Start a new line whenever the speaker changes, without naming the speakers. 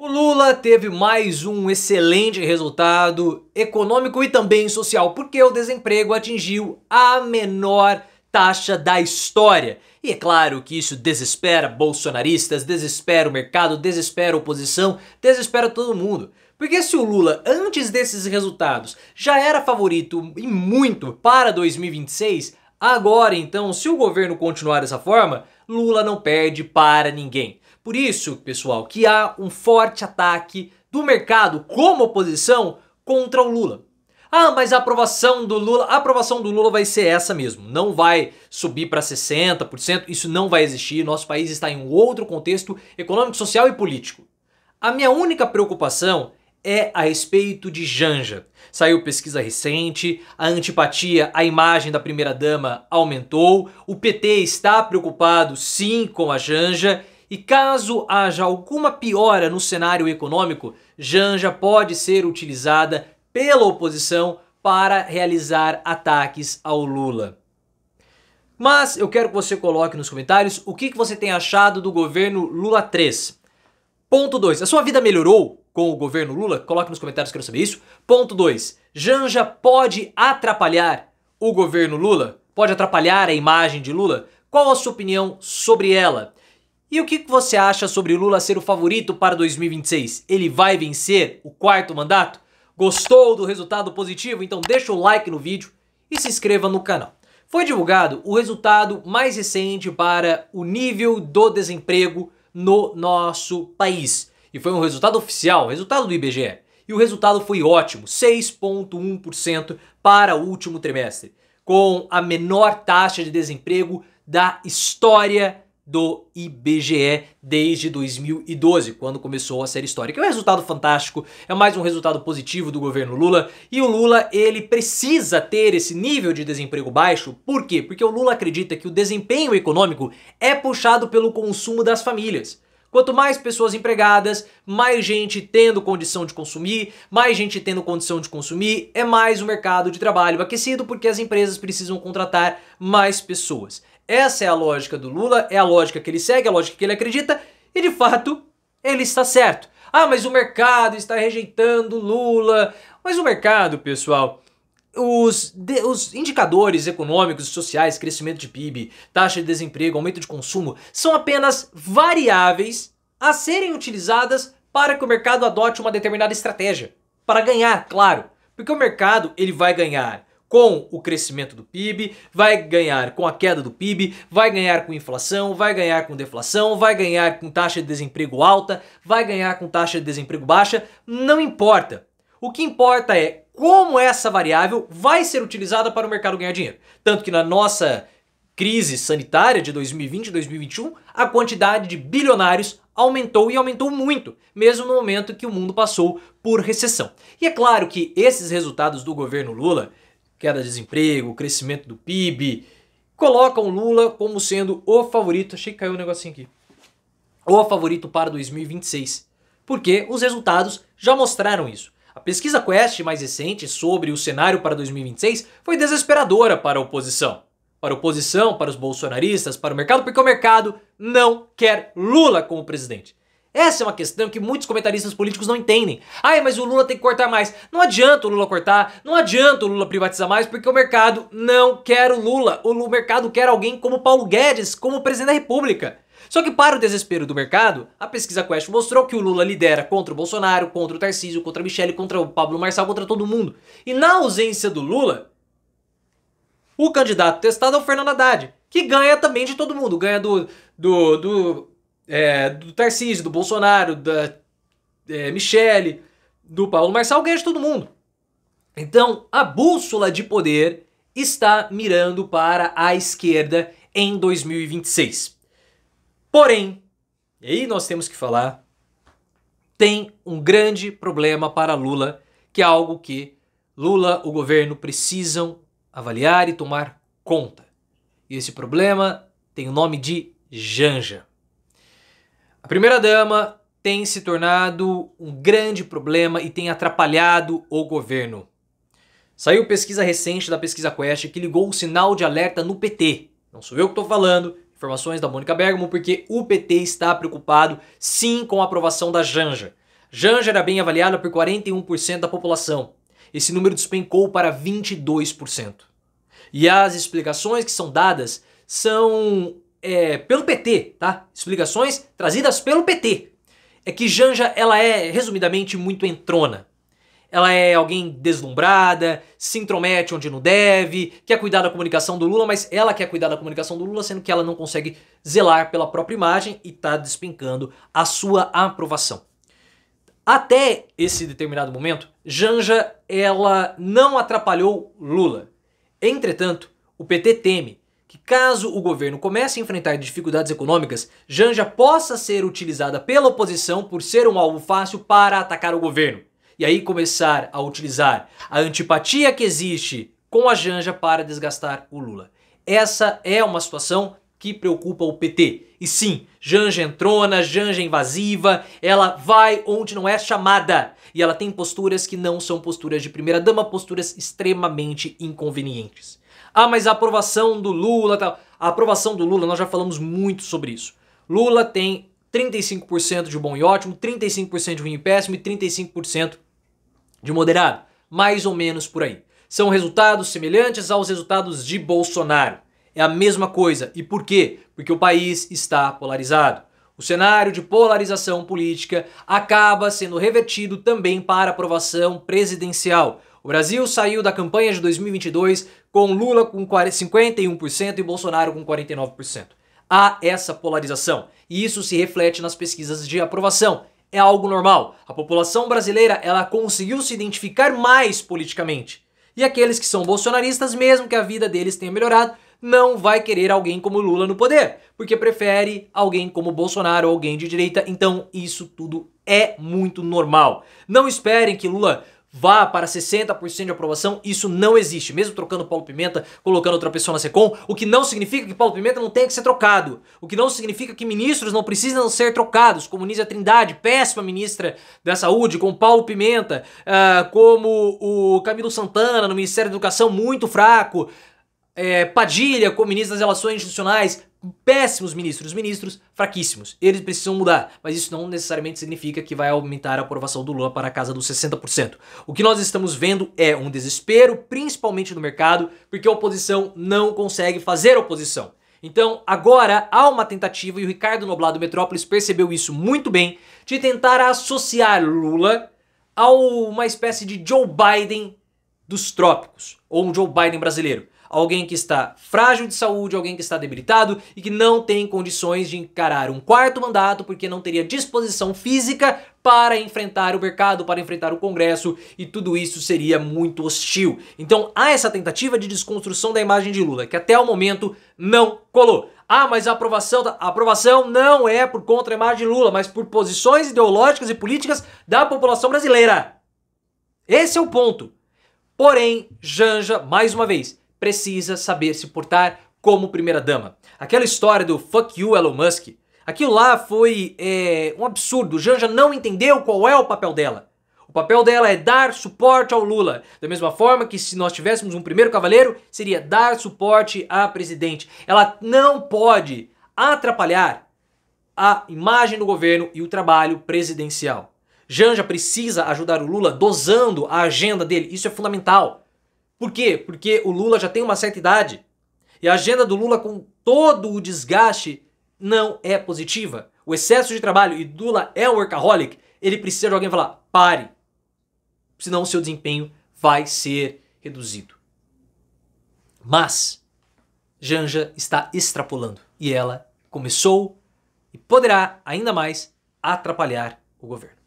O Lula teve mais um excelente resultado econômico e também social, porque o desemprego atingiu a menor taxa da história. E é claro que isso desespera bolsonaristas, desespera o mercado, desespera a oposição, desespera todo mundo. Porque se o Lula, antes desses resultados, já era favorito e muito para 2026, agora então, se o governo continuar dessa forma, Lula não perde para ninguém. Por isso, pessoal, que há um forte ataque do mercado como oposição contra o Lula. Ah, mas a aprovação do Lula vai ser essa mesmo. Não vai subir para 60%, isso não vai existir. Nosso país está em um outro contexto econômico, social e político. A minha única preocupação é a respeito de Janja. Saiu pesquisa recente, a antipatia à imagem da primeira-dama aumentou, o PT está preocupado sim com a Janja, e caso haja alguma piora no cenário econômico, Janja pode ser utilizada pela oposição para realizar ataques ao Lula. Mas eu quero que você coloque nos comentários o que você tem achado do governo Lula 3. Ponto 2. A sua vida melhorou com o governo Lula? Coloque nos comentários, quero saber isso. Ponto 2. Janja pode atrapalhar o governo Lula? Pode atrapalhar a imagem de Lula? Qual a sua opinião sobre ela? E o que você acha sobre Lula ser o favorito para 2026? Ele vai vencer o quarto mandato? Gostou do resultado positivo? Então deixa o like no vídeo e se inscreva no canal. Foi divulgado o resultado mais recente para o nível do desemprego no nosso país. E foi um resultado oficial, resultado do IBGE. E o resultado foi ótimo, 6,1% para o último trimestre, com a menor taxa de desemprego da história do IBGE desde 2012, quando começou a série histórica. É um resultado fantástico, é mais um resultado positivo do governo Lula, e o Lula ele precisa ter esse nível de desemprego baixo. Por quê? Porque o Lula acredita que o desempenho econômico é puxado pelo consumo das famílias. Quanto mais pessoas empregadas, mais gente tendo condição de consumir, é mais o mercado de trabalho aquecido, porque as empresas precisam contratar mais pessoas. Essa é a lógica do Lula, é a lógica que ele segue, a lógica que ele acredita, e de fato ele está certo. Ah, mas o mercado está rejeitando Lula. Mas o mercado, pessoal, os indicadores econômicos e sociais, crescimento de PIB, taxa de desemprego, aumento de consumo, são apenas variáveis a serem utilizadas para que o mercado adote uma determinada estratégia. Para ganhar, claro, porque o mercado ele vai ganhar com o crescimento do PIB, vai ganhar com a queda do PIB, vai ganhar com inflação, vai ganhar com deflação, vai ganhar com taxa de desemprego alta, vai ganhar com taxa de desemprego baixa, não importa. O que importa é como essa variável vai ser utilizada para o mercado ganhar dinheiro. Tanto que na nossa crise sanitária de 2020 e 2021, a quantidade de bilionários aumentou e aumentou muito, mesmo no momento que o mundo passou por recessão. E é claro que esses resultados do governo Lula, queda de desemprego, crescimento do PIB, colocam Lula como sendo o favorito. Achei que caiu um negocinho aqui. O favorito para 2026. Porque os resultados já mostraram isso. A pesquisa Quest mais recente sobre o cenário para 2026 foi desesperadora para a oposição. Para a oposição, para os bolsonaristas, para o mercado, porque o mercado não quer Lula como presidente. Essa é uma questão que muitos comentaristas políticos não entendem. Ah, mas o Lula tem que cortar mais. Não adianta o Lula cortar, não adianta o Lula privatizar mais, porque o mercado não quer o Lula. O mercado quer alguém como Paulo Guedes, como presidente da República. Só que para o desespero do mercado, a pesquisa Quest mostrou que o Lula lidera contra o Bolsonaro, contra o Tarcísio, contra a Michelle, contra o Pablo Marçal, contra todo mundo. E na ausência do Lula, o candidato testado é o Fernando Haddad, que ganha também de todo mundo. Ganha do Tarcísio, do Bolsonaro, da Michelle, do Pablo Marçal, ganha de todo mundo. Então a bússola de poder está mirando para a esquerda em 2026. Porém, e aí nós temos que falar, tem um grande problema para Lula, que é algo que Lula, o governo, precisam avaliar e tomar conta. E esse problema tem o nome de Janja. A primeira-dama tem se tornado um grande problema e tem atrapalhado o governo. Saiu pesquisa recente da Pesquisa Quest que ligou o sinal de alerta no PT. Não sou eu que estou falando, informações da Mônica Bergamo, porque o PT está preocupado sim com a aprovação da Janja. Janja era bem avaliada por 41% da população. Esse número despencou para 22%. E as explicações que são dadas são pelo PT, tá? Explicações trazidas pelo PT. É que Janja, ela é, resumidamente, muito entrona. Ela é alguém deslumbrada, se intromete onde não deve, quer cuidar da comunicação do Lula, mas ela quer cuidar da comunicação do Lula, sendo que ela não consegue zelar pela própria imagem e está despencando a sua aprovação. Até esse determinado momento, Janja, ela não atrapalhou Lula. Entretanto, o PT teme que caso o governo comece a enfrentar dificuldades econômicas, Janja possa ser utilizada pela oposição por ser um alvo fácil para atacar o governo. E aí começar a utilizar a antipatia que existe com a Janja para desgastar o Lula. Essa é uma situação que preocupa o PT. E sim, Janja entrona, Janja invasiva, ela vai onde não é chamada. E ela tem posturas que não são posturas de primeira-dama, posturas extremamente inconvenientes. Ah, mas a aprovação do Lula, tal. A aprovação do Lula, nós já falamos muito sobre isso. Lula tem 35% de bom e ótimo, 35% de ruim e péssimo e 35% de moderado. Mais ou menos por aí. São resultados semelhantes aos resultados de Bolsonaro. É a mesma coisa. E por quê? Porque o país está polarizado. O cenário de polarização política acaba sendo revertido também para aprovação presidencial. O Brasil saiu da campanha de 2022 com Lula com 51% e Bolsonaro com 49%. Há essa polarização e isso se reflete nas pesquisas de aprovação. É algo normal. A população brasileira ela conseguiu se identificar mais politicamente. E aqueles que são bolsonaristas, mesmo que a vida deles tenha melhorado, não vai querer alguém como Lula no poder, porque prefere alguém como Bolsonaro ou alguém de direita. Então isso tudo é muito normal. Não esperem que Lula vá para 60% de aprovação, isso não existe. Mesmo trocando Paulo Pimenta, colocando outra pessoa na SECOM, o que não significa que Paulo Pimenta não tenha que ser trocado. O que não significa que ministros não precisam ser trocados, como Nízia Trindade, péssima ministra da Saúde, como Paulo Pimenta, como o Camilo Santana no Ministério da Educação, muito fraco, Padilha como ministro das Relações Institucionais, péssimos ministros fraquíssimos. Eles precisam mudar, mas isso não necessariamente significa que vai aumentar a aprovação do Lula para a casa dos 60%. O que nós estamos vendo é um desespero, principalmente no mercado, porque a oposição não consegue fazer oposição. Então agora há uma tentativa, e o Ricardo Noblat do Metrópolis percebeu isso muito bem, de tentar associar Lula a uma espécie de Joe Biden dos trópicos, ou um Joe Biden brasileiro. Alguém que está frágil de saúde, alguém que está debilitado e que não tem condições de encarar um quarto mandato porque não teria disposição física para enfrentar o mercado, para enfrentar o Congresso, e tudo isso seria muito hostil. Então há essa tentativa de desconstrução da imagem de Lula, que até o momento não colou. Ah, mas a aprovação não é por contra a imagem de Lula, mas por posições ideológicas e políticas da população brasileira. Esse é o ponto. Porém, Janja, mais uma vez, precisa saber se portar como primeira-dama. Aquela história do fuck you Elon Musk, aquilo lá foi um absurdo. Janja não entendeu qual é o papel dela. O papel dela é dar suporte ao Lula. Da mesma forma que se nós tivéssemos um primeiro cavaleiro, seria dar suporte à presidente. Ela não pode atrapalhar a imagem do governo e o trabalho presidencial. Janja precisa ajudar o Lula dosando a agenda dele. Isso é fundamental. Por quê? Porque o Lula já tem uma certa idade e a agenda do Lula com todo o desgaste não é positiva. O excesso de trabalho, e Lula é um workaholic, ele precisa de alguém falar, pare, senão o seu desempenho vai ser reduzido. Mas Janja está extrapolando e ela começou e poderá ainda mais atrapalhar o governo.